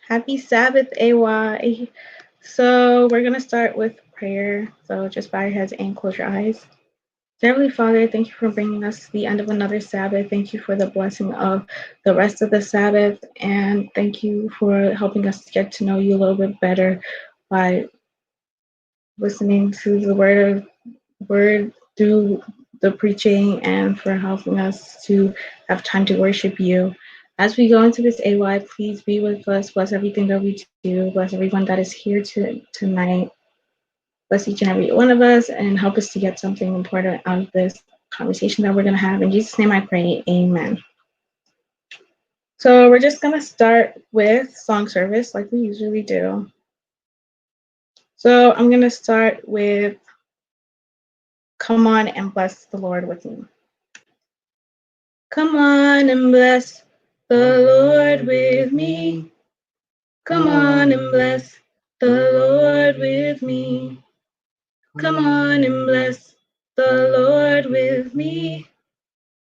Happy Sabbath, AY. So we're going to start with prayer. So just bow your heads and close your eyes. Heavenly Father, thank you for bringing us to the end of another Sabbath. Thank you for the blessing of the rest of the Sabbath. And thank you for helping us get to know you a little bit better by listening to the word through the preaching and for helping us to have time to worship you. As we go into this AY, please be with us. Bless everything that we do. Bless everyone that is here tonight. Bless each and every one of us and help us to get something important out of this conversation that we're going to have. In Jesus' name I pray, amen. So we're just going to start with song service like we usually do. So I'm going to start with Come On and Bless the Lord with Me. Come on and bless the Lord with me. Come on and bless the Lord with me. Come on and bless the Lord with me.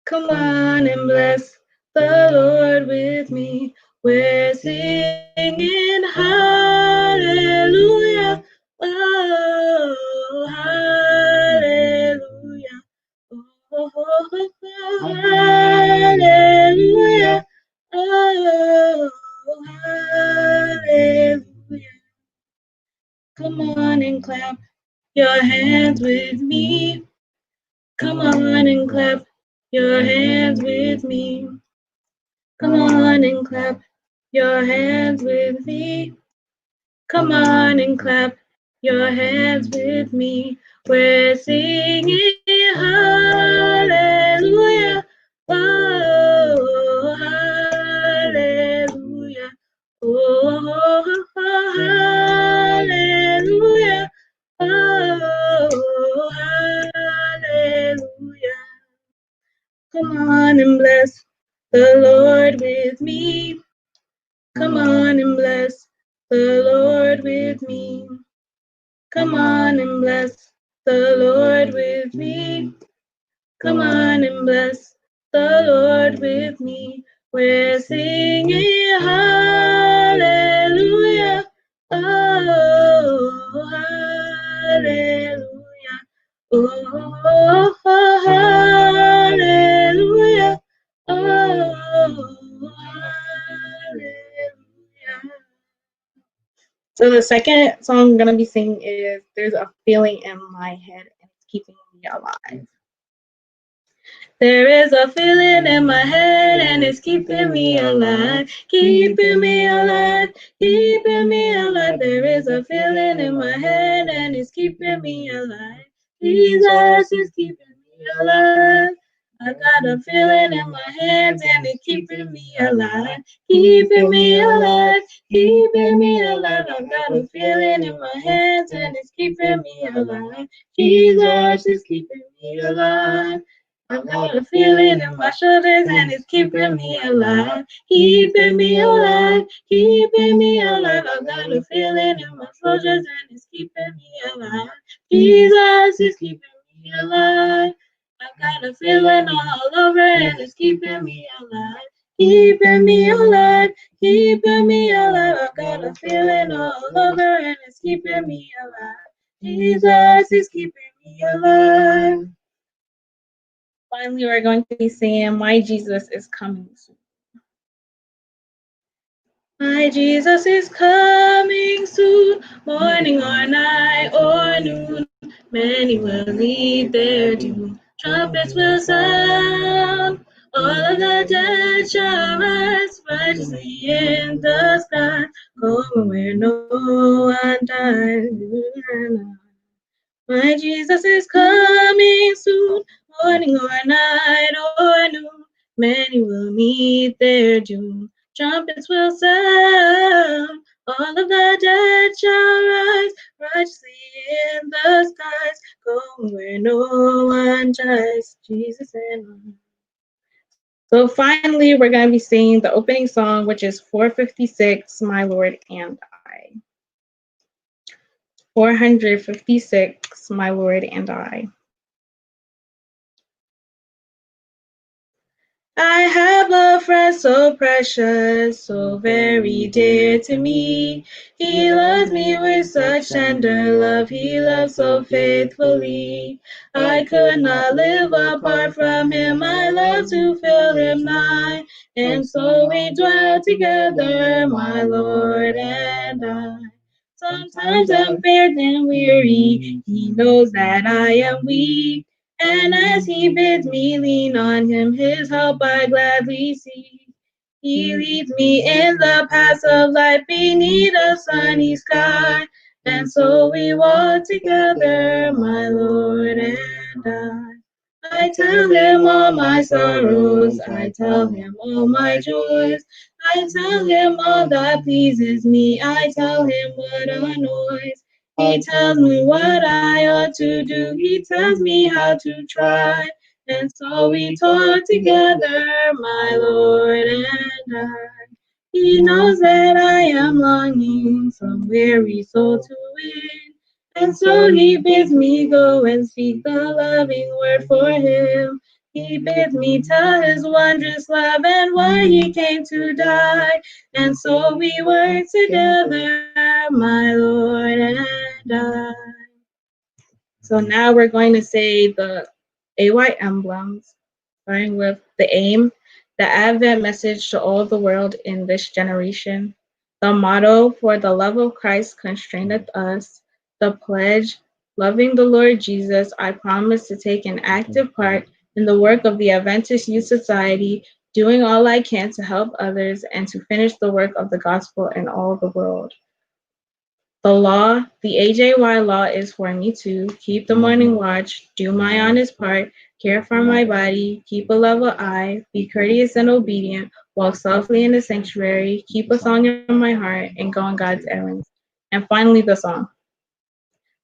Come on and bless the Lord with me. We're singing hallelujah. Oh, hallelujah. Oh, hallelujah. Oh, hallelujah. Come on and clap your hands with me. Come on and clap your hands with me. Come on and clap your hands with me. Come on and clap your hands with me. We're singing hallelujah. Oh, hallelujah. Oh, hallelujah. Oh, hallelujah. Come on and bless the Lord with me. Come on and bless the Lord with me. Come on and bless the Lord with me. Come on and bless the Lord with me. We're singing hallelujah. Oh, hallelujah. Oh, hallelujah. Oh, hallelujah. So the second song I'm going to be singing is There's a Feeling in My Head and It's Keeping Me Alive. There is a feeling in my head and it's keeping me alive, keeping me alive, keeping me alive. There is a feeling in my head and it's keeping me alive. Jesus is keeping me alive. I got a feeling in my hands and it's keeping me alive, keeping me alive, keeping me alive. I got a feeling in my hands and it's keeping me alive. Jesus is keeping me alive. I've got a feeling in my shoulders and it's keeping me alive, keeping me alive, keeping me alive. I've got a feeling in my shoulders and it's keeping me alive. Jesus is keeping me alive. I've got a feeling all over and it's keeping me alive, keeping me alive, keeping me alive. I've got a feeling all over and it's keeping me alive. Jesus is keeping me alive. Finally, we're going to be saying, My Jesus is coming soon. My Jesus is coming soon, morning or night or noon. Many will meet their doom. Trumpets will sound. All of the dead shall rise, righteously in the sky. Going where no one dies. My Jesus is coming soon, morning or night or noon. Many will meet their doom. Trumpets will sound. All of the dead shall rise, righteously in the skies, going where no one tries. Jesus and I. So finally, we're going to be singing the opening song, which is 456, My Lord and I. 456, My Lord and I. I have a friend so precious, so very dear to me. He loves me with such tender love, he loves so faithfully. I could not live apart from him, I love to feel him nigh. And so we dwell together, my Lord and I. Sometimes I'm faint and weary, he knows that I am weak. And as he bids me lean on him, his help I gladly see. He leads me in the paths of life beneath a sunny sky. And so we walk together, my Lord and I. I tell him all my sorrows, I tell him all my joys. I tell him all that pleases me, I tell him what annoys. He tells me what I ought to do, he tells me how to try. And so we talk together, my Lord and I. He knows that I am longing some weary soul to win. And so he bids me go and speak the loving word for him. He bids me tell his wondrous love and why he came to die. And so we work together, my Lord and I. So now we're going to say the AY emblems, starting with the aim, the Advent message to all the world in this generation, the motto, for the love of Christ constraineth us, the pledge, loving the Lord Jesus, I promise to take an active part in the work of the Adventist Youth Society, doing all I can to help others and to finish the work of the gospel in all the world. The law, the AJY law is for me to keep the morning watch, do my honest part, care for my body, keep a level eye, be courteous and obedient, walk softly in the sanctuary, keep a song in my heart, and go on God's errands. And finally, the song.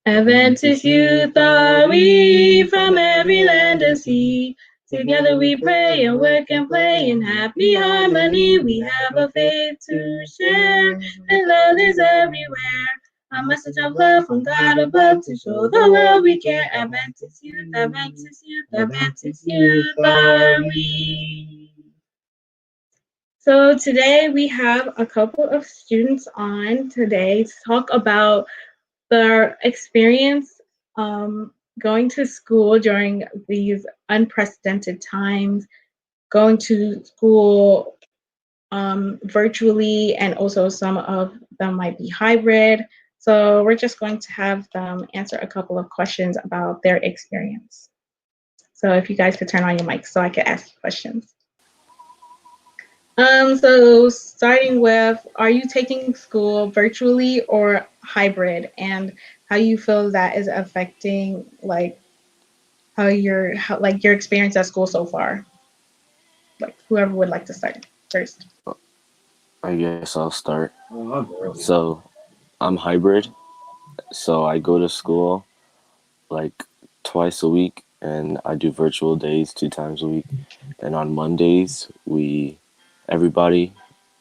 Adventist youth are we from every land and sea. Together we pray and work and play in happy harmony. We have a faith to share and love is everywhere. A message of love from God above to show the world we care. Adventist youth, Adventist youth, Adventist youth are we. So today we have a couple of students on today to talk about their experience going to school during these unprecedented times, going to school virtually, and also some of them might be hybrid. So we're just going to have them answer a couple of questions about their experience. So if you guys could turn on your mics so I could ask questions. So starting with, are you taking school virtually or hybrid, and how you feel that is affecting like your experience at school so far? Like whoever would like to start first. I guess I'll start. So I'm hybrid, so I go to school like twice a week, and I do virtual days 2 times a week. And on Mondays, everybody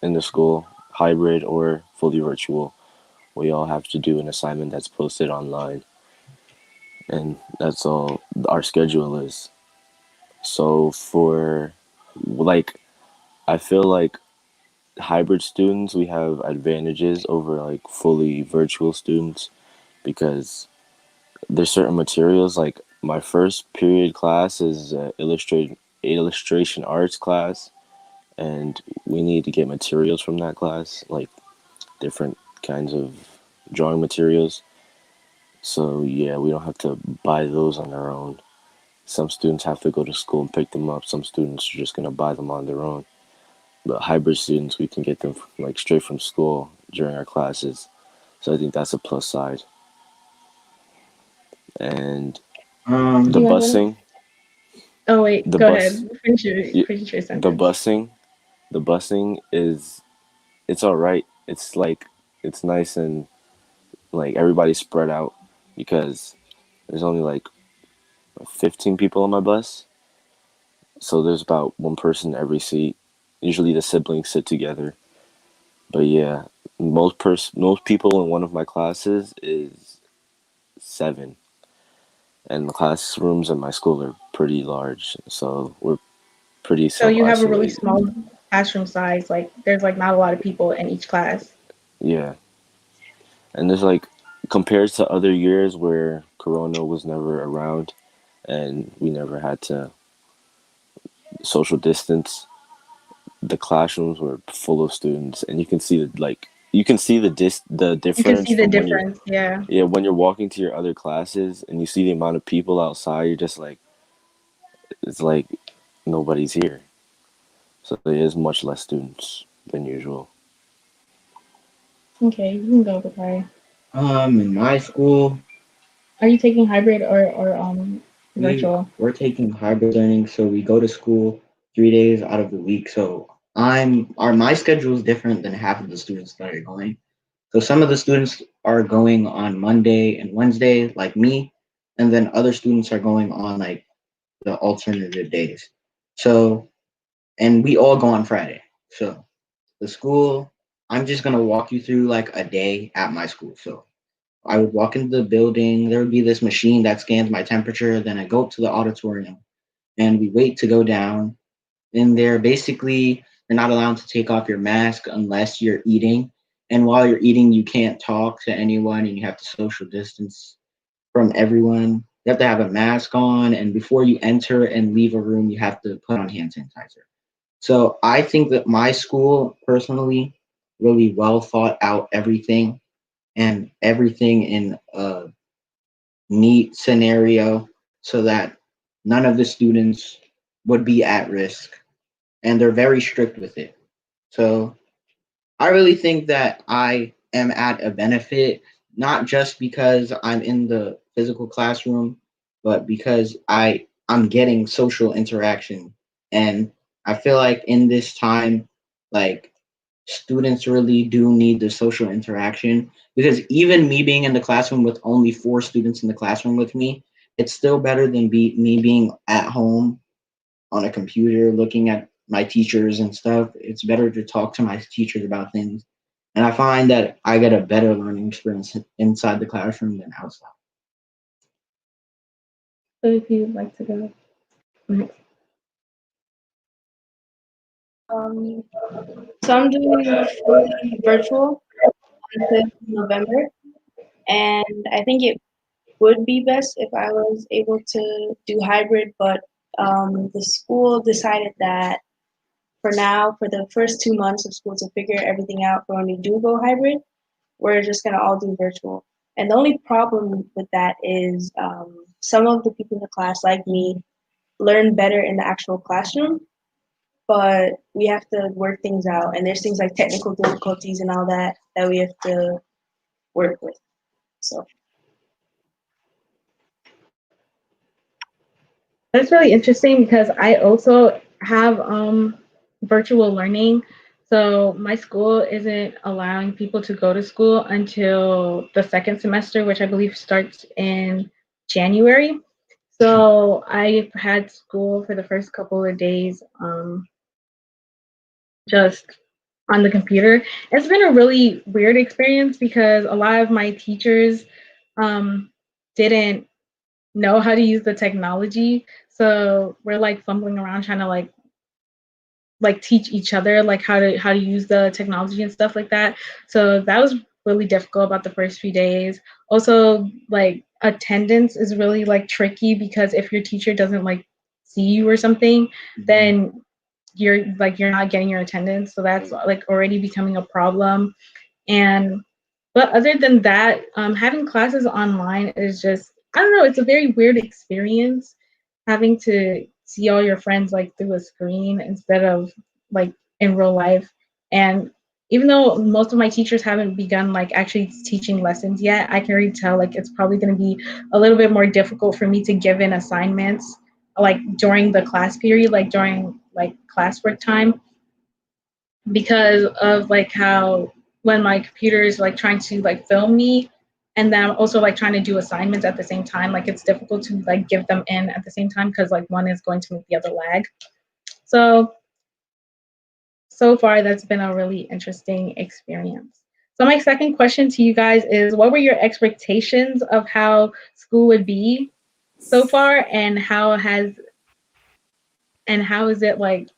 in the school, hybrid or fully virtual, we all have to do an assignment that's posted online, and that's all our schedule is. So for like, I feel like hybrid students, we have advantages over like fully virtual students because there's certain materials. Like my first period class is illustration arts class, and we need to get materials from that class, like different kinds of drawing materials. So yeah, we don't have to buy those on our own. Some students have to go to school and pick them up. Some students are just gonna buy them on their own. But hybrid students, we can get them like straight from school during our classes. So I think that's a plus side. And the busing, Oh wait, the go bus, ahead. Finish your the sentence. busing, the busing is it's all right. It's like it's nice and like everybody's spread out because there's only like 15 people on my bus, so there's about one person every seat. Usually the siblings sit together. But yeah, most people in one of my classes is 7, and the classrooms in my school are pretty large. So pretty So you have a really self-isolated. small classroom size. Like there's like not a lot of people in each class. Yeah. And there's like, compared to other years where Corona was never around and we never had to social distance, the classrooms were full of students, and you can see the You can difference see the from when you're, difference. Yeah. yeah, when you're walking to your other classes and you see the amount of people outside. You're just like, it's like nobody's here. So there is much less students than usual. Okay, you can go with Kai. In my school, Are you taking hybrid or we virtual? we're taking hybrid learning, so we go to school 3 days out of the week. So my schedule is different than half of the students that are going. So some of the students are going on Monday and Wednesday, like me, and then other students are going on like the alternative days. So and we all go on Friday. So the school, I'm just gonna walk you through like a day at my school. So I would walk into the building. There would be this machine that scans my temperature. Then I go up to the auditorium and we wait to go down. In there, basically, you're not allowed to take off your mask unless you're eating. And while you're eating, you can't talk to anyone and you have to social distance from everyone. You have to have a mask on. And before you enter and leave a room, you have to put on hand sanitizer. So I think that my school personally really well thought out everything and everything in a neat scenario so that none of the students would be at risk, and they're very strict with it. So I really think that I am at a benefit, not just because I'm in the physical classroom, but because I'm getting social interaction. And I feel like in this time, like students really do need the social interaction, because even me being in the classroom with only 4 students in the classroom with me, it's still better than me being at home on a computer looking at my teachers and stuff. It's better to talk to my teachers about things. And I find that I get a better learning experience inside the classroom than outside. So if you'd like to go next. Um, so I'm doing fully virtual until November, and I think it would be best if I was able to do hybrid, but the school decided that for now, for the first 2 months of school to figure everything out for when we do go hybrid, we're just gonna all do virtual. And the only problem with that is some of the people in the class, like me, learn better in the actual classroom, but we have to work things out. And there's things like technical difficulties and all that that we have to work with. So That's really interesting because I also have virtual learning. So my school isn't allowing people to go to school until the second semester, which I believe starts in January. So I had school for the first couple of days just on the computer. It's been a really weird experience because a lot of my teachers didn't know how to use the technology. So we're like fumbling around trying to like teach each other like how to use the technology and stuff like that. So that was really difficult about the first few days. Also, like attendance is really like tricky because if your teacher doesn't like see you or something, then you're not getting your attendance. So that's like already becoming a problem. And but other than that, having classes online is just, I don't know, it's a very weird experience having to see all your friends like through a screen instead of like in real life. And even though most of my teachers haven't begun like actually teaching lessons yet, I can already tell like it's probably going to be a little bit more difficult for me to give in assignments like during the class period, like during like classwork time, because of like how when my computer is like trying to like film me and then I'm also like trying to do assignments at the same time, like it's difficult to like give them in at the same time because like one is going to make the other lag. So far that's been a really interesting experience. So my second question to you guys is, what were your expectations of how school would be so far, and how has and how is it like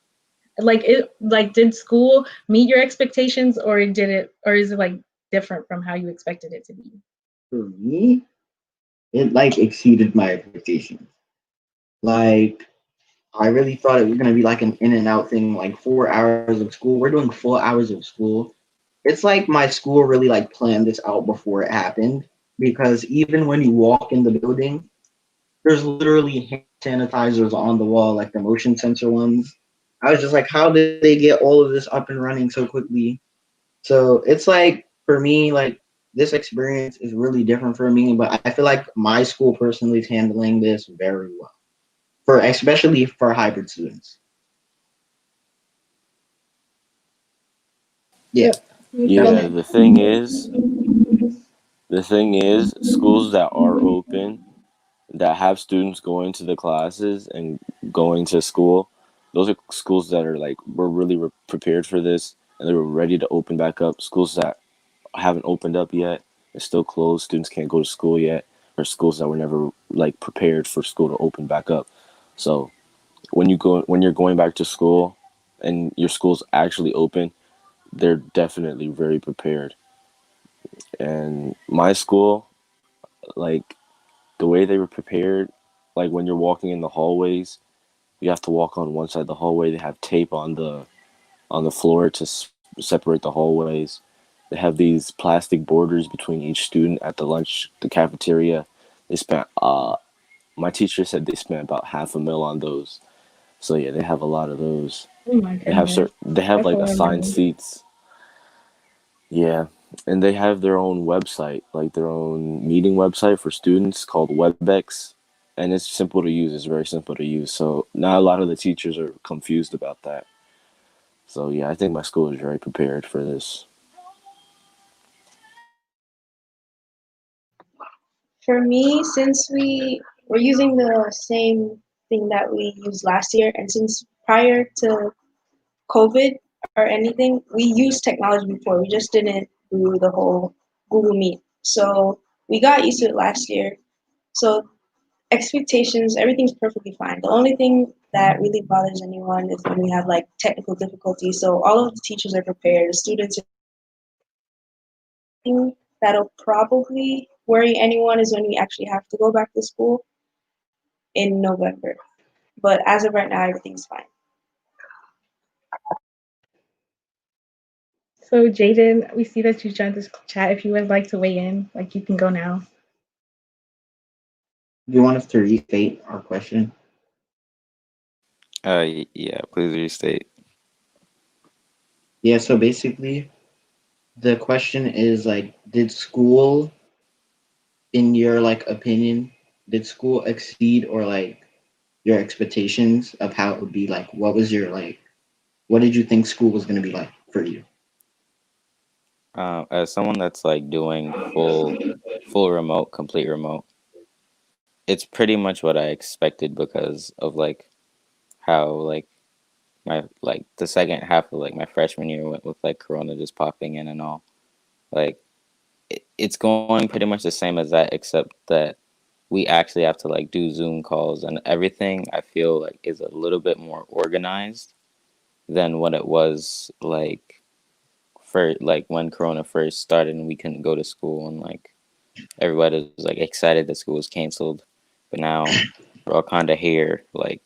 did school meet your expectations, or is it like different from how you expected it to be? For me, it like exceeded my expectations. Like I really thought it was gonna be like an in and out thing, like 4 hours of school. We're doing 4 hours of school. It's like my school really like planned this out before it happened, because even when you walk in the building, there's literally hand sanitizers on the wall, like the motion sensor ones. I was just like, how did they get all of this up and running so quickly? So it's like for me, like this experience is really different for me, but I feel like my school personally is handling this very well, for especially for hybrid students. Yeah. Yeah, the thing is, schools that are open, that have students going to the classes and going to school, those are schools that are like, we're really prepared for this and they were ready to open back up. Schools that haven't opened up yet, they're still closed, students can't go to school yet, or schools that were never like prepared for school to open back up. So when you're going back to school and your school's actually open, they're definitely very prepared. And my school, like the way they were prepared, like when you're walking in the hallways, you have to walk on one side of the hallway. They have tape on the floor to separate the hallways. They have these plastic borders between each student at the cafeteria. They spent my teacher said they spent about $500,000 on those. So yeah, they have a lot of those. Oh my goodness, They have that's a like lot of assigned money. seats. Yeah, and they have their own website, like their own meeting website for students called WebEx, and it's simple to use. It's very simple to use. So not a lot of the teachers are confused about that. So yeah, I think my school is very prepared for this. For me, since we were using the same thing that we used last year, and since prior to COVID or anything, we used technology before. We just didn't do the whole Google Meet. So we got used to it last year. So expectations, everything's perfectly fine. The only thing that really bothers anyone is when we have like technical difficulties. So all of the teachers are prepared, the students thing that'll probably worry anyone is when we actually have to go back to school in November. But as of right now, everything's fine. So Jaden, we see that you joined this chat. If you would like to weigh in, like you can go now. Do you want us to restate our question? Yeah, please restate. Yeah, so basically the question is like, did school, in your like opinion, did school exceed or like your expectations of how it would be? Like what was your like, what did you think school was going to be like for you? As someone that's like doing full remote, complete remote, it's pretty much what I expected because of like how like my like the second half of like my freshman year went with like Corona just popping in and all. Like it's going pretty much the same as that, except that we actually have to like do Zoom calls and everything. I feel like is a little bit more organized than what it was like for like when Corona first started and we couldn't go to school and like everybody was like excited that school was canceled. But now we're all kind of here, like,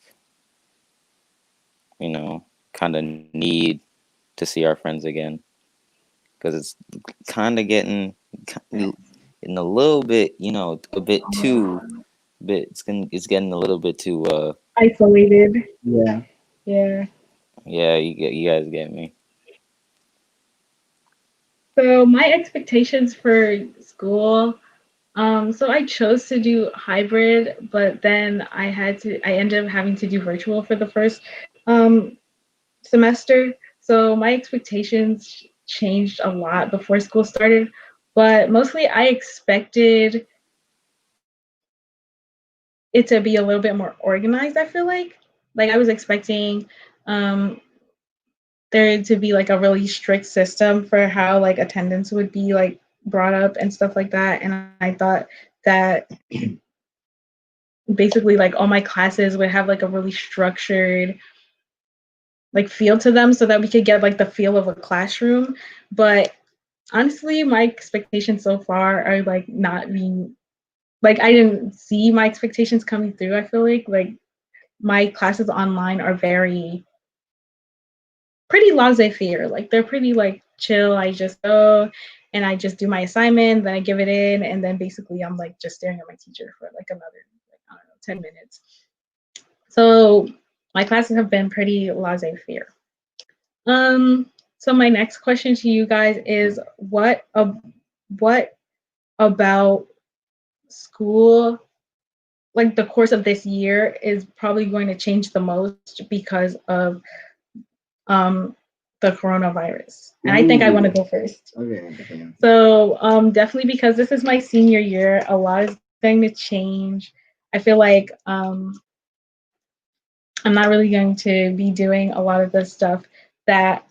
you know, kind of need to see our friends again because it's kind of getting a little bit, you know, a bit too bit. It's getting a little bit too. Isolated. Yeah. Yeah. Yeah, you guys get me. So my expectations for school, so I chose to do hybrid, but then I ended up having to do virtual for the first um, semester. So my expectations changed a lot before school started, but mostly I expected it to be a little bit more organized, I feel like I was expecting um, there to be like a really strict system for how like attendance would be like brought up and stuff like that, and I thought that basically like all my classes would have like a really structured like feel to them so that we could get like the feel of a classroom. But honestly, my expectations so far are like not being like I didn't see my expectations coming through. I feel like my classes online are very pretty laissez-faire. Like they're pretty like chill. I just go and I just do my assignment, then I give it in, and then basically I'm like just staring at my teacher for like another like, I don't know 10 minutes. So my classes have been pretty laissez-faire. So my next question to you guys is what about school, like the course of this year, is probably going to change the most because of the coronavirus? And I think I want to go first. Okay. So definitely because this is my senior year, a lot is going to change. I feel like I'm not really going to be doing a lot of the stuff that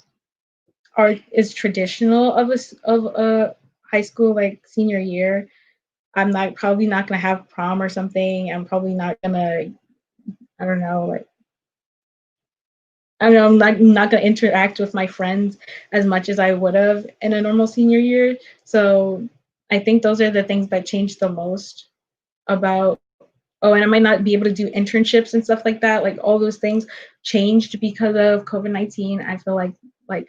is traditional of a high school like senior year. I'm not probably not gonna have prom or something. I'm probably not gonna, I don't know, like I don't know, I'm not gonna interact with my friends as much as I would have in a normal senior year. So I think those are the things that change the most about, oh, and I might not be able to do internships and stuff like that. Like all those things changed because of COVID-19. I feel like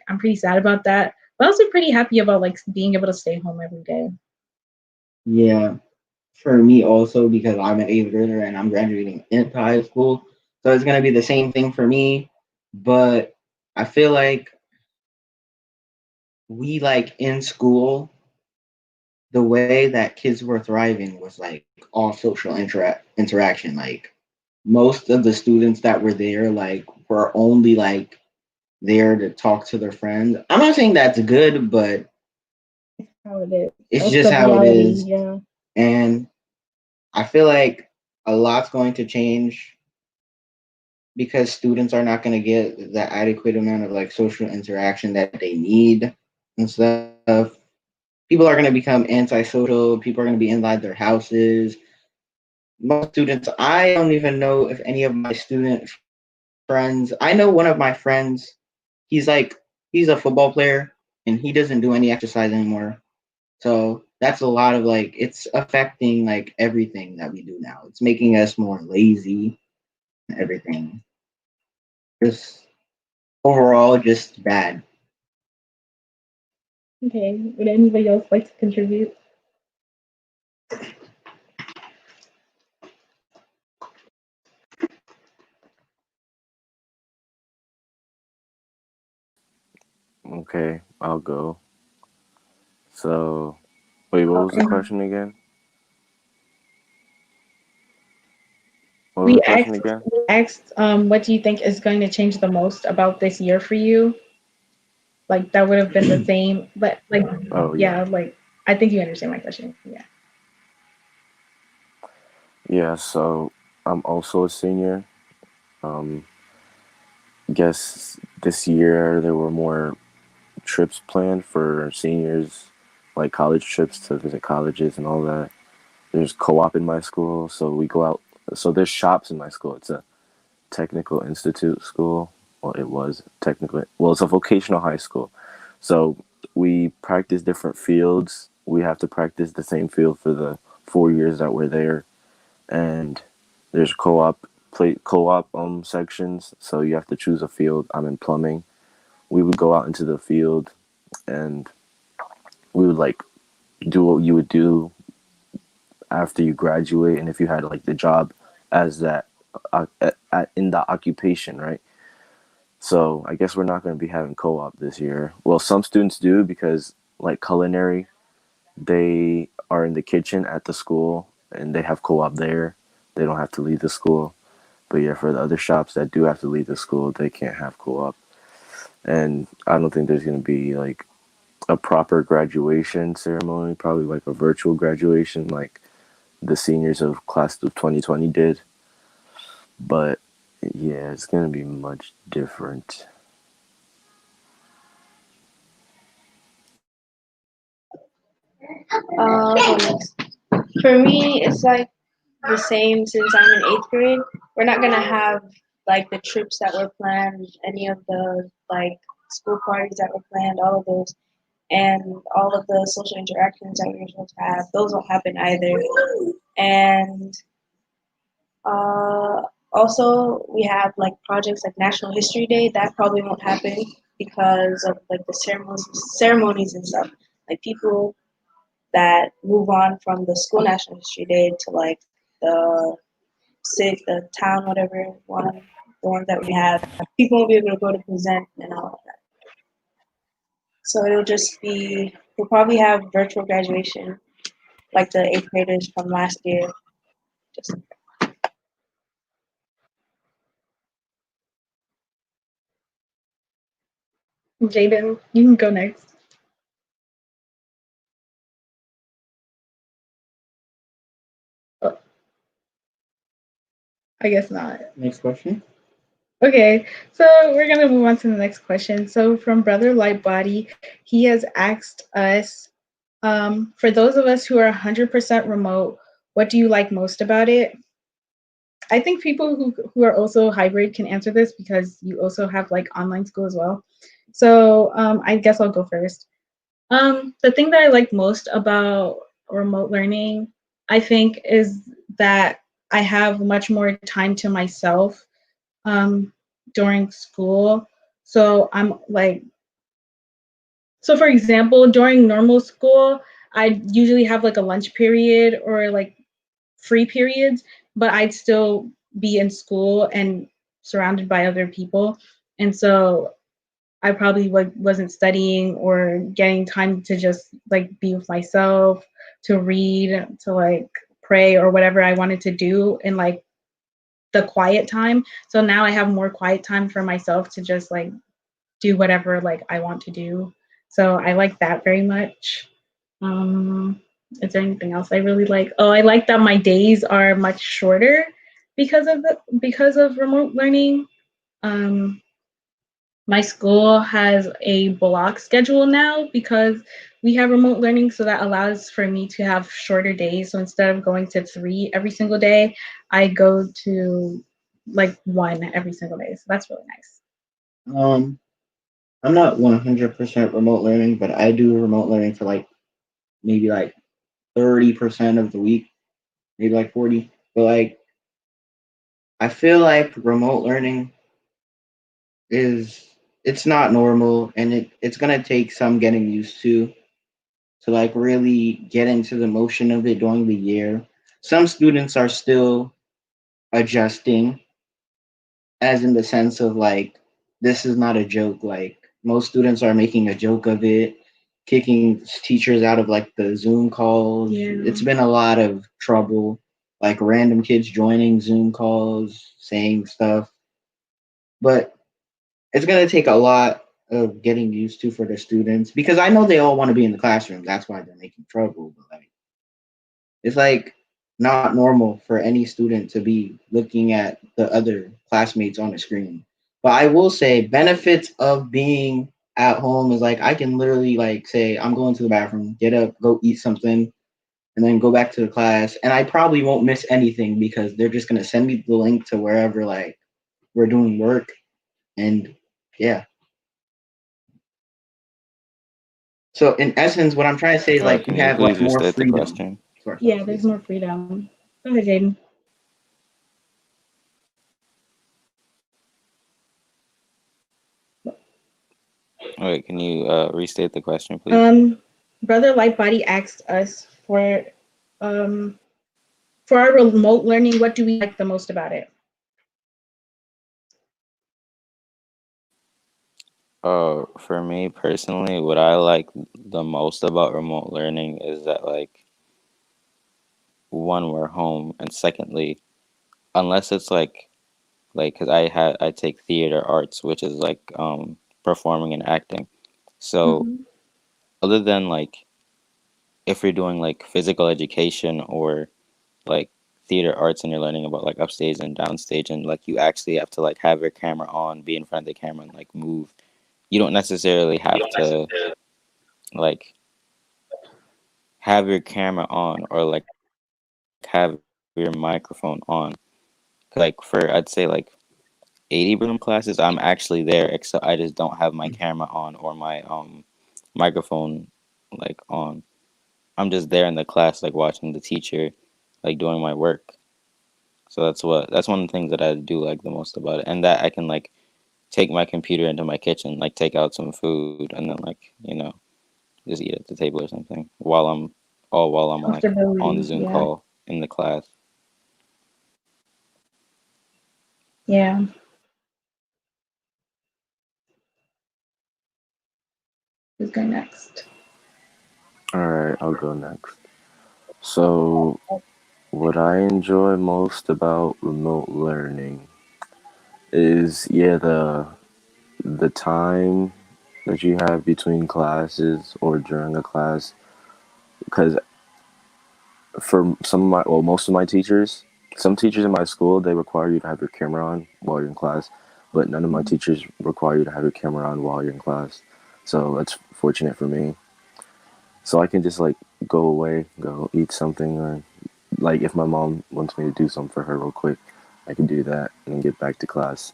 I'm pretty sad about that, but also pretty happy about like being able to stay home every day. Yeah, for me also because I'm an eighth grader and I'm graduating into high school, so it's gonna be the same thing for me. But I feel like we like in school, the way that kids were thriving was like all social interaction. Like most of the students that were there, like were only like there to talk to their friends. I'm not saying that's good, but How it is. it's That's just the how it reality, is. yeah. And I feel like a lot's going to change because students are not going to get the adequate amount of like social interaction that they need and stuff. People are going to become antisocial. People are going to be inside their houses. Most students, I don't even know if any of my student friends, I know one of my friends, he's like, he's a football player and he doesn't do any exercise anymore. So that's a lot of like, it's affecting like everything that we do now. It's making us more lazy and everything. Just overall, just bad. Okay. Would anybody else like to contribute? Okay, I'll go. So, wait, what was the question again? What was We the question asked again? we asked what do you think is going to change the most about this year for you? Like that would have been the same, but like Oh, yeah. yeah, like I think you understand my question. Yeah. Yeah, so I'm also a senior. Um, guess this year there were more trips planned for seniors, like college trips to visit colleges and all that. There's co-op in my school, so we go out. So there's shops in my school. It's a technical institute school. Well, it was technically. Well, it's a vocational high school. So we practice different fields. We have to practice the same field for the 4 years that we're there, and there's co-op sections. So you have to choose a field. I'm in plumbing. We would go out into the field and we would like do what you would do after you graduate, and if you had like the job as that in the occupation, right? So I guess we're not going to be having co-op this year. Well, some students do because like culinary, they are in the kitchen at the school and they have co-op there. They don't have to leave the school. But yeah, for the other shops that do have to leave the school, they can't have co-op. And I don't think there's going to be like a proper graduation ceremony, probably like a virtual graduation like the seniors of class of 2020 did. But yeah, it's going to be much different. Who next? For me, it's like the same since I'm in 8th grade. We're not gonna have like the trips that were planned, any of the like school parties that were planned, all of those, and all of the social interactions that we were supposed to have. Those won't happen either. And uh, also, we have like projects like National History Day. That probably won't happen because of like the ceremonies and stuff. Like people that move on from the school National History Day to like the the town, whatever one, the ones that we have. People won't be able to go to present and all of that. So it'll just be, we'll probably have virtual graduation like the 8th graders from last year. Just Jaden, you can go next. Oh, I guess not. Next question. Okay, so we're gonna move on to the next question. So from Brother Lightbody, he has asked us, for those of us who are 100% remote, what do you like most about it? I think people who are also hybrid can answer this because you also have like online school as well. So I guess I'll go first. The thing that I like most about remote learning, I think, is that I have much more time to myself during school. So I'm like, so for example, during normal school, I usually have like a lunch period or like free periods, but I'd still be in school and surrounded by other people. And so I probably wasn't studying or getting time to just like be with myself, to read, to like pray or whatever I wanted to do in like the quiet time. So now I have more quiet time for myself to just like do whatever like I want to do. So I like that very much. Is there anything else I really like? Oh, I like that my days are much shorter because of remote learning. Um, my school has a block schedule now because we have remote learning, so that allows for me to have shorter days. So instead of going to 3 every single day, I go to like 1 every single day. So that's really nice. I'm not 100% remote learning, but I do remote learning for like maybe like 30% of the week, maybe like 40. But like, I feel like remote learning is, it's not normal, and it's gonna take some getting used to like really get into the motion of it during the year. Some students are still adjusting, as in the sense of like, this is not a joke. Like most students are making a joke of it, kicking teachers out of like the Zoom calls. Yeah. It's been a lot of trouble, like random kids joining Zoom calls, saying stuff. But it's gonna take a lot of getting used to for the students, because I know they all want to be in the classroom. That's why they're making trouble. But like, it's like not normal for any student to be looking at the other classmates on the screen. But I will say benefits of being at home is like I can literally like say I'm going to the bathroom, get up, go eat something, and then go back to the class. And I probably won't miss anything because they're just gonna send me the link to wherever like we're doing work. And yeah. So in essence, what I'm trying to say is like you Can you have like please more restate the freedom. question? Sorry. Yeah, there's more freedom. Go ahead, Jaden. Wait, can you restate the question, please? Brother Lightbody asked us for our remote learning, what do we like the most about it? For me personally, what I like the most about remote learning is that like one, we're home, and secondly, unless it's like because I take theater arts, which is like performing and acting. So Mhm. other than like if you're doing like physical education or like theater arts and you're learning about like upstage and downstage and like you actually have to like have your camera on, be in front of the camera and like move. You don't necessarily have to like have your camera on or like have your microphone on. Like for I'd say like 80% of classes, I'm actually there, except I just don't have my camera on or my microphone like on. I'm just there in the class, like watching the teacher, like doing my work. So that's one of the things that I do like the most about it, and that I can like take my computer into my kitchen, like take out some food, and then like just eat at the table or something while I'm like on the Comfortability. Zoom Yeah. call in the class. Yeah. Who's going next? All right, I'll go next. So, what I enjoy most about remote learning is, yeah, the time that you have between classes or during a class. Because for most of my teachers, some teachers in my school, they require you to have your camera on while you're in class, but none of my teachers require you to have your camera on while you're in class. So that's fortunate for me. So I can just like go away, go eat something, or like if my mom wants me to do something for her real quick, I can do that and then get back to class.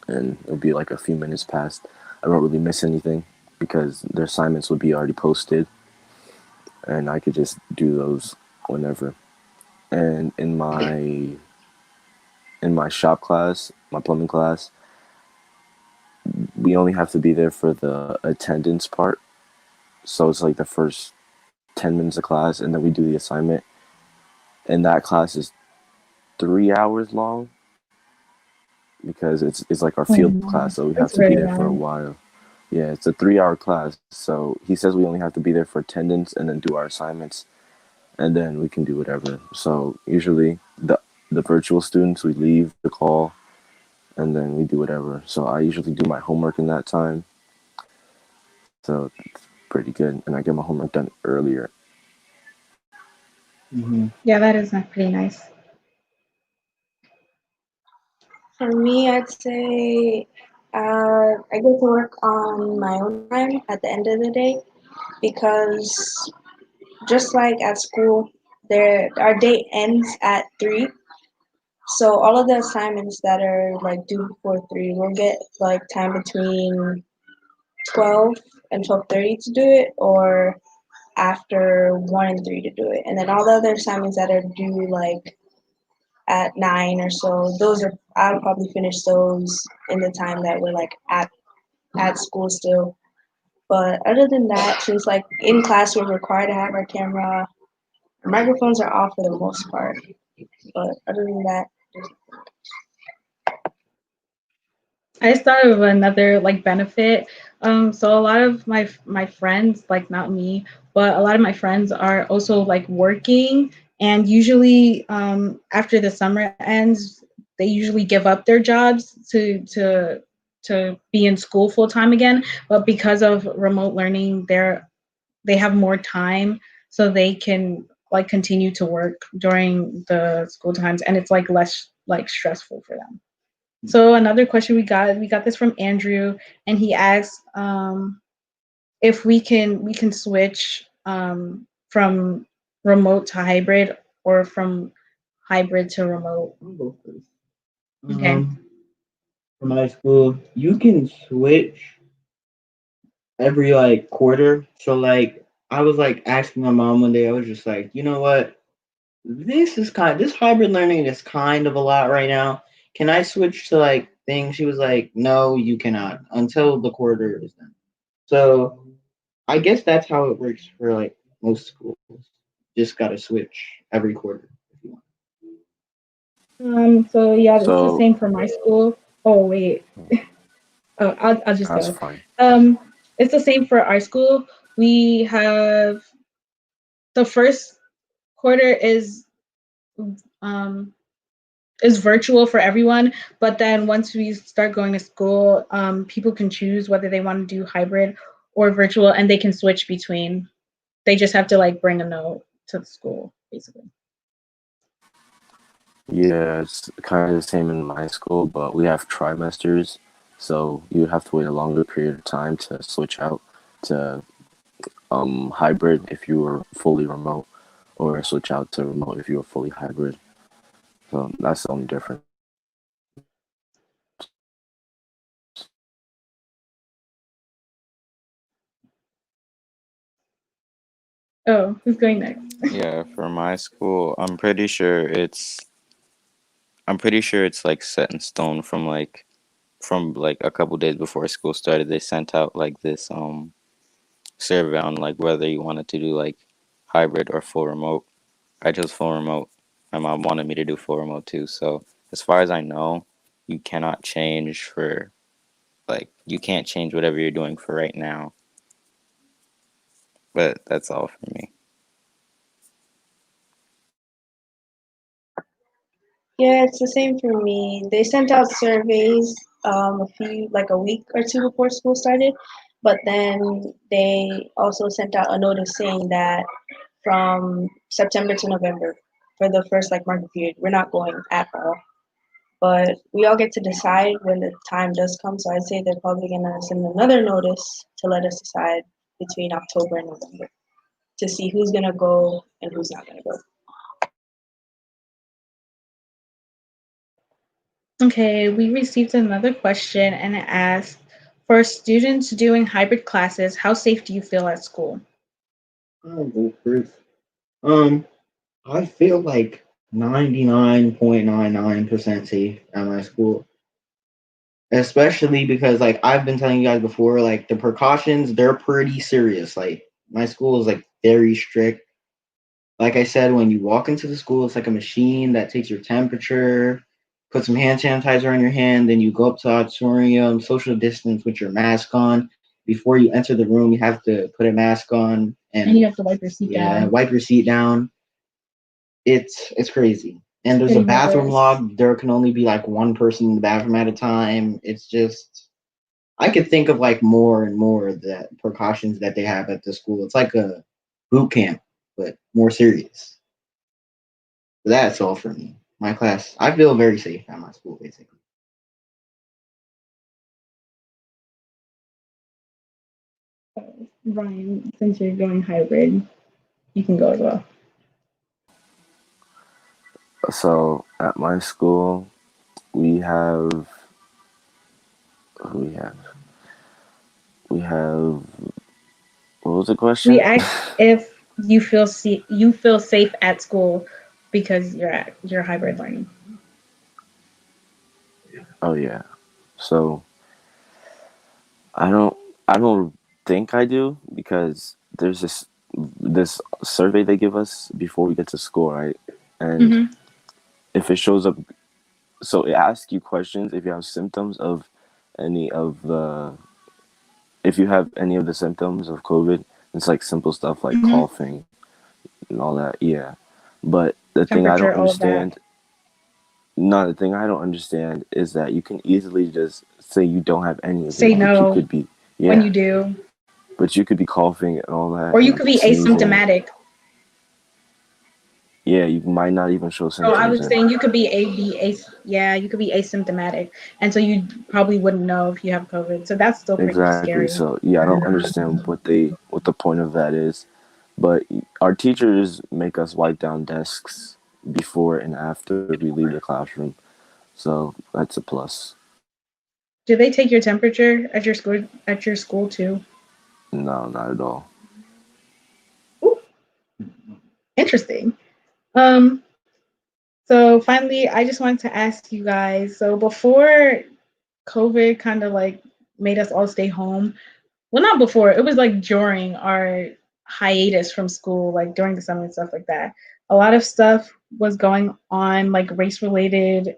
And it'll be like a few minutes past. I don't really miss anything because their assignments would be already posted, and I could just do those whenever. And in my shop class, my plumbing class, we only have to be there for the attendance part. So it's like the first 10 minutes of class, and then we do the assignment. And that class is 3 hours long because it's like our Oh, field no. class, so we have That's to be very there for a long. while. Yeah, it's a 3 hour class. So he says we only have to be there for attendance and then do our assignments, and then we can do whatever. So usually the virtual students, we leave the call and then we do whatever. So I usually do my homework in that time. So it's pretty good, and I get my homework done earlier. Yeah, that is not pretty nice. For me, I'd say I get to work on my own time at the end of the day because just like at school, our day ends at 3. So all of the assignments that are like due before 3, we'll get like time between 12 and 12:30 to do it, or after 1 and 3 to do it. And then all the other assignments that are due like at 9 or so, those are I'll probably finish those in the time that we're like at school still. But other than that, since like in class we're required to have our camera, our microphones are off for the most part. But other than that, I just thought of another like benefit. So a lot of my friends, like not me, but a lot of my friends are also like working, and usually after the summer ends, they usually give up their jobs to be in school full time again. But because of remote learning, they have more time, so they can like continue to work during the school times, and it's like less like stressful for them. So another question we got this from Andrew, and he asked if we can switch from remote to hybrid or from hybrid to remote. I'll go first. Okay. For my school, you can switch every like quarter. So like I was like asking my mom one day, I was just like, you know what? This hybrid learning is kind of a lot right now. Can I switch to like things? She was like, no, you cannot until the quarter is done. So I guess that's how it works for like most schools. Just gotta switch every quarter if you want. So yeah, it's the So same for my school. Oh wait. Oh, I'll just that's go. fine. It's the same for our school. We have the first quarter um is virtual for everyone, but then once we start going to school, people can choose whether they want to do hybrid or virtual, and they can switch between. They just have to like bring a note to the school, basically. Yeah, it's kind of the same in my school, but we have trimesters, so you have to wait a longer period of time to switch out to hybrid if you were fully remote, or switch out to remote if you were fully hybrid. So that's the only difference. Oh, who's going next? Yeah, for my school, I'm pretty sure it's like set in stone from like a couple days before school started. They sent out like this survey on like whether you wanted to do like hybrid or full remote. I chose full remote. My mom wanted me to do full remote too. So as far as I know, you cannot change for you can't change whatever you're doing for right now. But that's all for me. Yeah, it's the same for me. They sent out surveys a week or two before school started, but then they also sent out a notice saying that from September to November for the first like market period, we're not going at all. But we all get to decide when the time does come. So I'd say they're probably gonna send another notice to let us decide between October and November to see who's gonna go and who's not gonna go. Okay, we received another question and it asked, for students doing hybrid classes, how safe do you feel at school? I'll go first. I feel like 99.99% safe at my school. Especially because like I've been telling you guys before, like the precautions, they're pretty serious. Like my school is like very strict. Like I said, when you walk into the school, it's like a machine that takes your temperature, put some hand sanitizer on your hand, then you go up to the auditorium, social distance with your mask on. Before you enter the room, you have to put a mask on And you have to wipe your seat down. wipe your seat down. It's crazy. And there's a Getting bathroom nervous. log. There can only be like one person in the bathroom at a time. It's just I could think of like more and more of that precautions that they have at the school. It's like a boot camp, but more serious. That's all for me. My class, I feel very safe at my school, basically. Ryan, since you're going hybrid, you can go as well. So at my school, we have we have we have what was the question? We asked if you feel safe at school because you're hybrid learning. Oh yeah. So I don't I don't think I do because there's this survey they give us before we get to school, right? And Mm-hmm. if it shows up, so it asks you questions if you have symptoms of any of the if you have any of the symptoms of COVID. It's like simple stuff like Mm-hmm. coughing and all that. Yeah. But the thing I Temperature, don't all of that. understand the thing I don't understand is that you can easily just say you don't have any of Say it, but you no could be when you do, but you could be coughing and all that, or you and could be sneezing. asymptomatic. Yeah, you might not even show Oh, I symptoms. was saying you could be you could be asymptomatic, and so you probably wouldn't know if you have COVID. So that's still pretty Exactly. scary. So yeah, I don't understand what the point of that is. But our teachers make us wipe down desks before and after we leave the classroom. So that's a plus. Do they take your temperature at your school? At your school too? No, not at all. Ooh, interesting. Um. So finally, I just wanted to ask you guys. So before COVID kind of like made us all stay home. Well, not before. It was like during our hiatus from school, like during the summer and stuff like that. A lot of stuff was going on, like race related,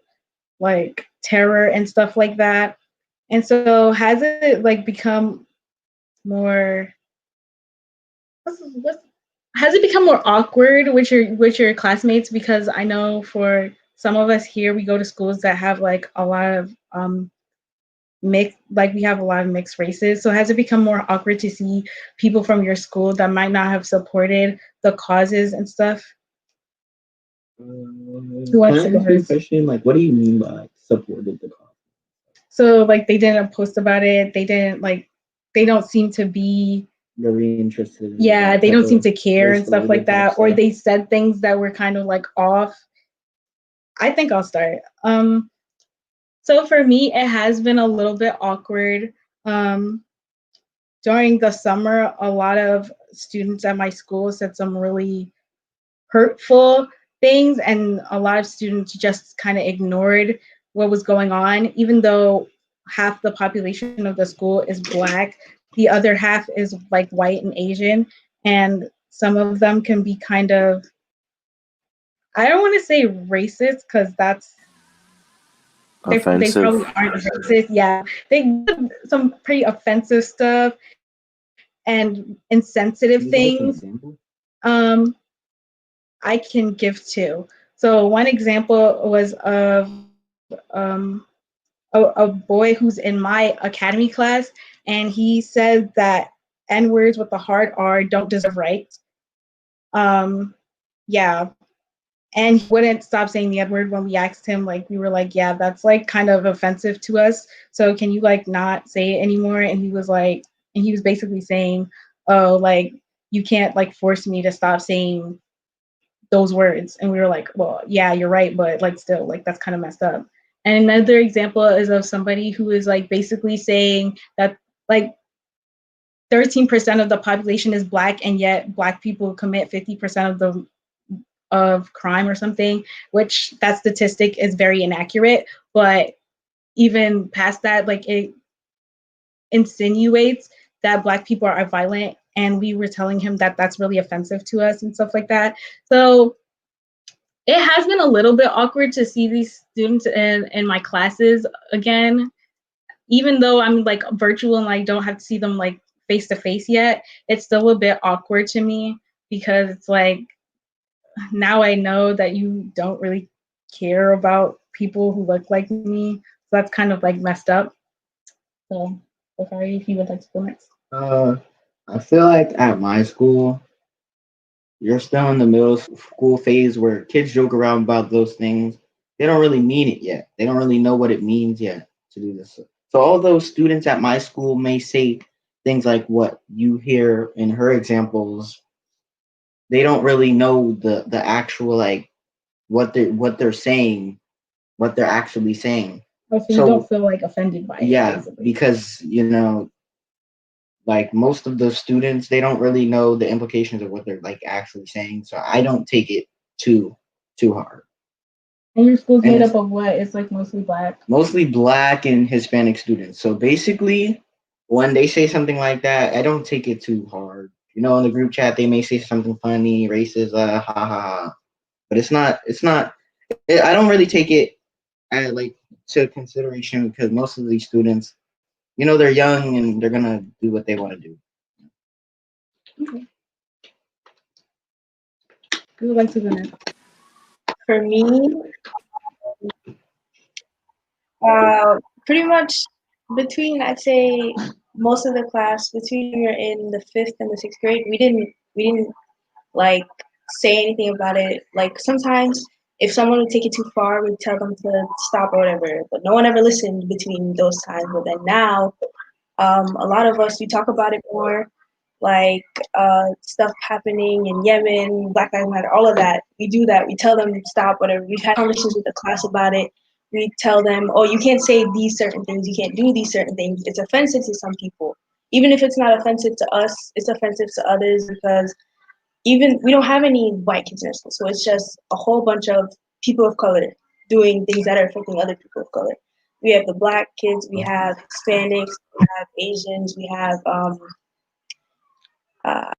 like terror and stuff like that. And so has it like become more what's has it become more awkward with your classmates? Because I know for some of us here, we go to schools that have like a lot of we have a lot of mixed races. So has it become more awkward to see people from your school that might not have supported the causes and stuff? Who wants to go first? Question, like, what do you mean by supported the cause? So like they didn't post about it. They don't seem to be Very interested. yeah, they don't seem to care and stuff like race-related that. type Or stuff. they said things that were kind of like off. I think I'll start. So for me, it has been a little bit awkward. Um, During the summer, a lot of students at my school said some really hurtful things, and a lot of students just kind of ignored what was going on, even though half the population of the school is Black. The other half is like white and Asian, and some of them can be kind of, I don't want to say racist because they Offensive. probably aren't racist. Yeah, they do some pretty offensive stuff and insensitive Can you give us an things. example? Um, I can give two. So one example was of um, a boy who's in my academy class, and he said that N words with the hard R don't deserve rights. Um, yeah, and he wouldn't stop saying the N word when we asked him. Like we were like, yeah, that's like kind of offensive to us. So can you like not say it anymore? And he was like, and he was basically saying, oh, like you can't like force me to stop saying those words. And we were like, well, yeah, you're right, but like still, like that's kind of messed up. And another example is of somebody who is like basically saying that like 13% of the population is Black, and yet Black people commit 50% of the of crime or something, which that statistic is very inaccurate. But even past that, like it insinuates that Black people are violent, and we were telling him that that's really offensive to us and stuff like that. So it has been a little bit awkward to see these students in my classes again, even though I'm like virtual and I don't have to see them like face to face yet. It's still a bit awkward to me because it's like now I know that you don't really care about people who look like me. So that's kind of like messed up. So, sorry if you would like to go next. I feel like at my school, you're still in the middle school phase where kids joke around about those things. They don't really mean it yet. They don't really know what it means yet to do this. So all those students at my school may say things like what you hear in her examples. They don't really know the actual like what they're saying, what they're actually saying. Oh, so you So don't feel like offended by it, yeah, basically. because like most of the students, they don't really know the implications of what they're like actually saying. So I don't take it too hard. And your school's And made it's up of what? It's like mostly Black. mostly Black and Hispanic students. So basically, when they say something like that, I don't take it too hard. In the group chat, they may say something funny, racist, ha ha ha. But it's not. I don't really take it like to consideration because most of these students, they're young and they're gonna do what they want to do. Okay. Who would like to go next? For me, pretty much between I'd say most of the class between we were in the 5th and the 6th grade, we didn't like say anything about it. Like sometimes if someone would take it too far, we'd tell them to stop or whatever. But no one ever listened between those times. But then now, a lot of us we talk about it more, like stuff happening in Yemen, Black Lives Matter, all of that. We do that. We tell them stop, whatever. We've had conversations with the class about it. We tell them, oh, you can't say these certain things. You can't do these certain things. It's offensive to some people. Even if it's not offensive to us, it's offensive to others because even we don't have any white kids in our school, so it's just a whole bunch of people of color doing things that are affecting other people of color. We have the Black kids, we have Hispanics, we have Asians, we have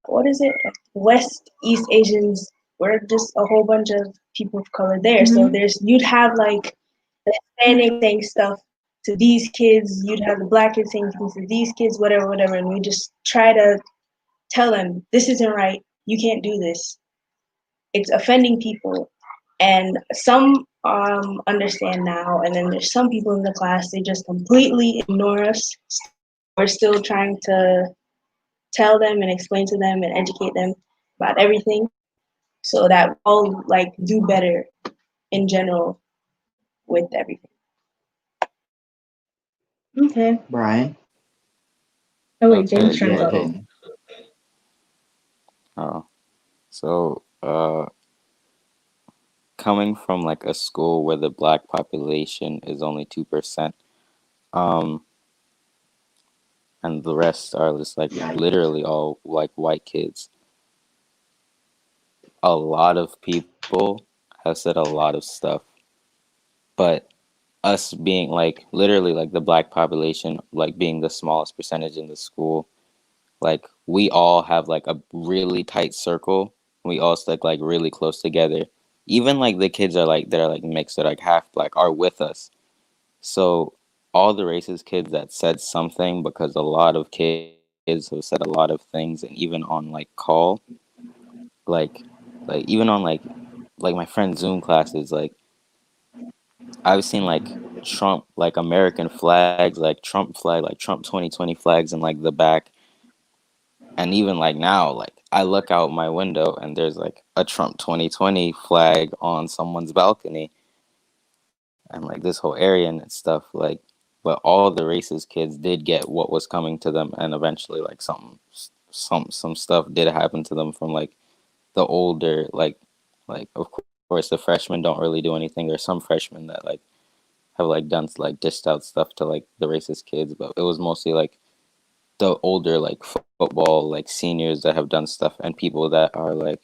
what is it? West East Asians. We're just a whole bunch of people of color there. So you'd have like the Hispanic saying stuff to these kids, you'd have the Black kids saying things to these kids, whatever, and we just try to tell them this isn't right. You can't do this. It's offending people. And some understand now, and then there's some people in the class, they just completely ignore us. We're still trying to tell them and explain to them and educate them about everything so that we all like do better in general with everything. Okay. Brian. Oh wait, Okay, James trying to yeah. go. Okay. Oh, so coming from like a school where the black population is only 2%, um, and the rest are just like literally all like white kids. A lot of people have said a lot of stuff, but us being like literally like the black population, like being the smallest percentage in the school, like we all have like a really tight circle. We all stick like really close together. Even like the kids are like they're like mixed, they're like half black, are with us. So all the racist kids that said something, because a lot of kids have said a lot of things, and even on like call, like even on like my friend Zoom classes, like I've seen like Trump, like American flags, like Trump flag, like Trump 2020 flags in like the back. And even like now, like I look out my window and there's like a Trump 2020 flag on someone's balcony, and like this whole area and stuff. Like, but all the racist kids did get what was coming to them, and eventually like some stuff did happen to them from like the older like of course the freshmen don't really do anything. There's some freshmen that like have like done like dished out stuff to like the racist kids, but it was mostly like the older like football like seniors that have done stuff, and people that are like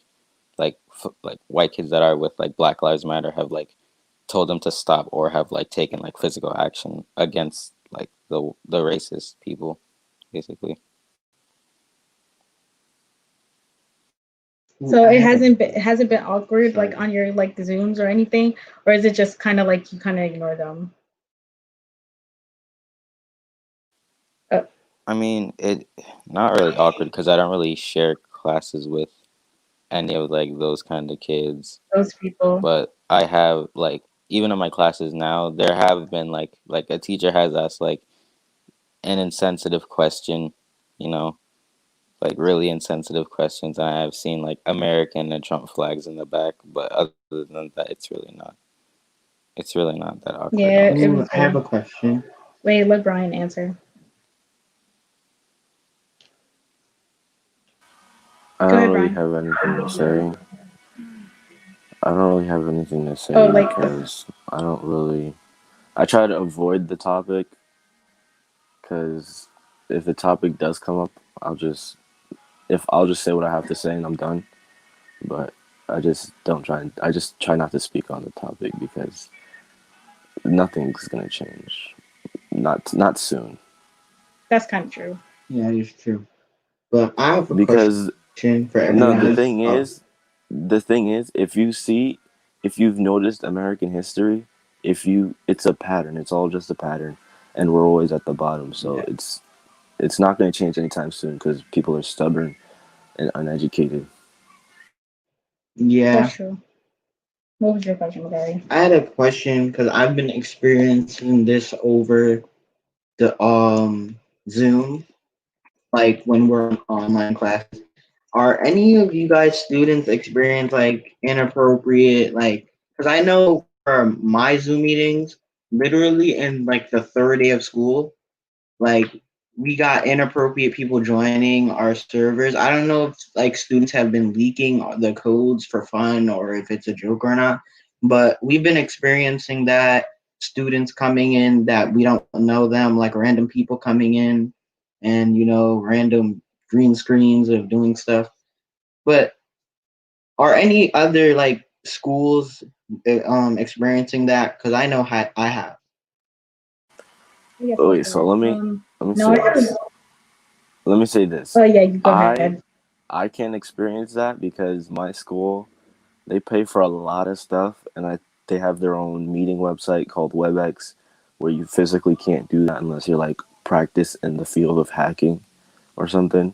white kids that are with like Black Lives Matter have like told them to stop or have like taken like physical action against like the racist people, basically. So it hasn't been awkward like on your like Zooms or anything, or is it just kind of like you kind of ignore them? I mean, it not really awkward because I don't really share classes with any of like those kind of kids. Those people. But I have like even in my classes now, there have been like a teacher has asked like an insensitive question, you know, like really insensitive questions, and I have seen like American and Trump flags in the back. But other than that, it's really not. It's really not that awkward. Yeah, honestly. it was I have a question. Wait, let Brian answer. I Go don't ahead, really Brian. have anything to say. I don't really have anything to say Oh, like- because I don't really. I try to avoid the topic because if the topic does come up, I'll just say what I have to say and I'm done. But I just don't try. I just try not to speak on the topic because nothing's gonna change. Not soon. That's kind of true. Yeah, it's true. But I have a Because question for no, everyone. the thing is, if you've noticed American history, it's a pattern. It's all just a pattern, and we're always at the bottom. So Yeah. it's not going to change anytime soon because people are stubborn and uneducated. Yeah, That's true. What was your question, Gary? I had a question because I've been experiencing this over the Zoom, like when we're in online classes. Are any of you guys students experience like inappropriate like? Because I know for my Zoom meetings, literally in like the third day of school, like we got inappropriate people joining our servers. I don't know if like students have been leaking the codes for fun or if it's a joke or not, but we've been experiencing that students coming in that we don't know them, like random people coming in and random green screens of doing stuff. But are any other like schools experiencing that? Because I know I have. Yes, Oh, wait, so let me no, say this. Let me say this. Oh yeah, you go ahead. I can't experience that because my school, they pay for a lot of stuff, and they have their own meeting website called WebEx, where you physically can't do that unless you're like practice in the field of hacking or something.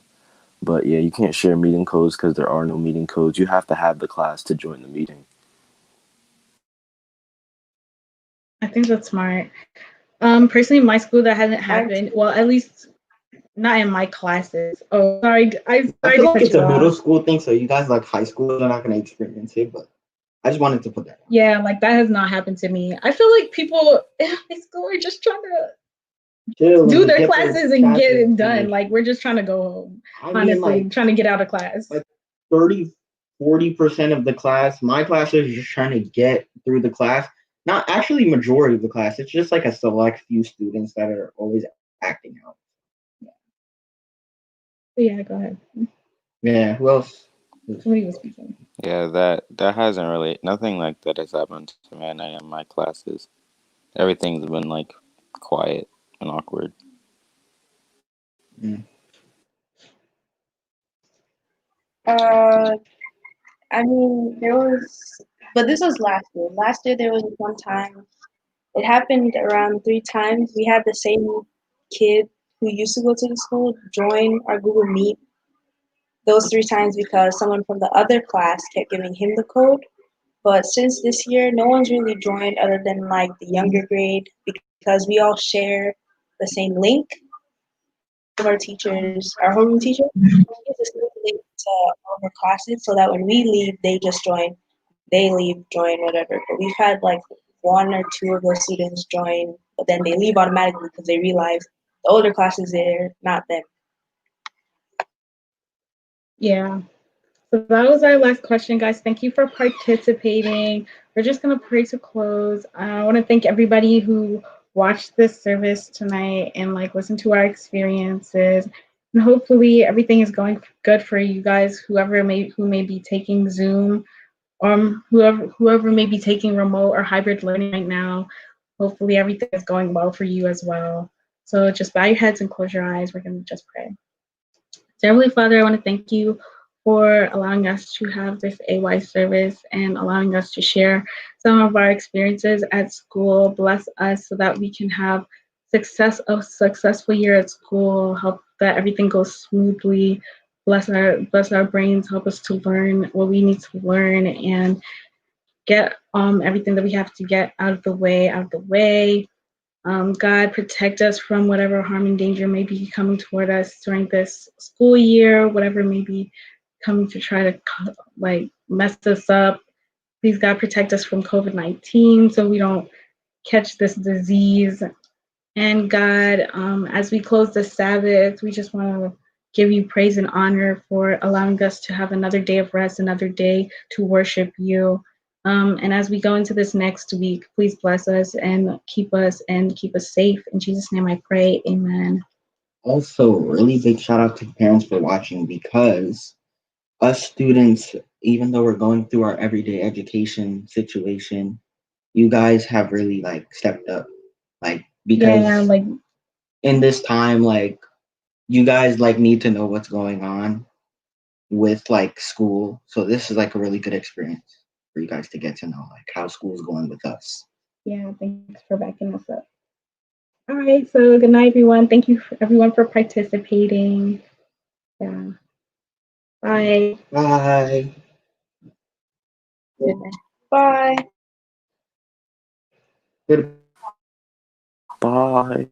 But yeah, you can't share meeting codes because there are no meeting codes. You have to have the class to join the meeting. I think that's smart. Personally, my school that hasn't happened. Well, at least not in my classes. Oh, sorry. I feel like it's a middle school thing, so you guys like high school are not gonna experience it, but I just wanted to put that. Yeah, like that has not happened to me. I feel like people in high school are just trying to do their classes and get it done. Like we're just trying to go home. Honestly, trying to get out of class. Like 30, 40% of the class. My class is just trying to get through the class. Not actually majority of the class. It's just like a select few students that are always acting out. Yeah, go ahead. Yeah, who else? Somebody was speaking. Yeah, that hasn't really nothing like that has happened to me in any of my classes. Everything's been like quiet and awkward. I mean, there was, but this was last year. Last year there was one time. It happened around 3 times. We had the same kid who used to go to the school join our Google Meet those 3 times because someone from the other class kept giving him the code. But since this year, no one's really joined other than like the younger grade because we all share the same link. Of our teachers, our homeroom teacher, gives us the link to all of our classes so that when we leave, they just join. They leave, join, whatever. But we've had like 1 or 2 of those students join, but then they leave automatically because they realize the older class is there, not them. Yeah. So that was our last question, guys. Thank you for participating. We're just going to pray to close. I want to thank everybody who watched this service tonight and like listened to our experiences. And hopefully everything is going good for you guys, who may be taking Zoom, whoever may be taking remote or hybrid learning right now. Hopefully everything is going well for you as well. So just bow your heads and close your eyes. We're going to just pray. So Heavenly Father, I want to thank you for allowing us to have this AY service and allowing us to share some of our experiences at school. Bless us so that we can have a successful year at school, help that everything goes smoothly. Bless our brains, help us to learn what we need to learn and get everything that we have to get out of the way. God, protect us from whatever harm and danger may be coming toward us during this school year, whatever may be coming to try to like mess us up. Please, God, protect us from COVID-19 so we don't catch this disease. And God, as we close the Sabbath, we just want to give you praise and honor for allowing us to have another day of rest, another day to worship you. And as we go into this next week, please bless us and keep us safe. In Jesus' name I pray, amen. Also, really big shout out to the parents for watching, because us students, even though we're going through our everyday education situation, you guys have really like stepped up, like, because in this time, like, you guys like need to know what's going on with like school. So this is like a really good experience for you guys to get to know like how school's going with us. Yeah, thanks for backing us up. All right, so good night, everyone. Thank you everyone for participating. Yeah. Bye. Bye. Bye. Good. Bye.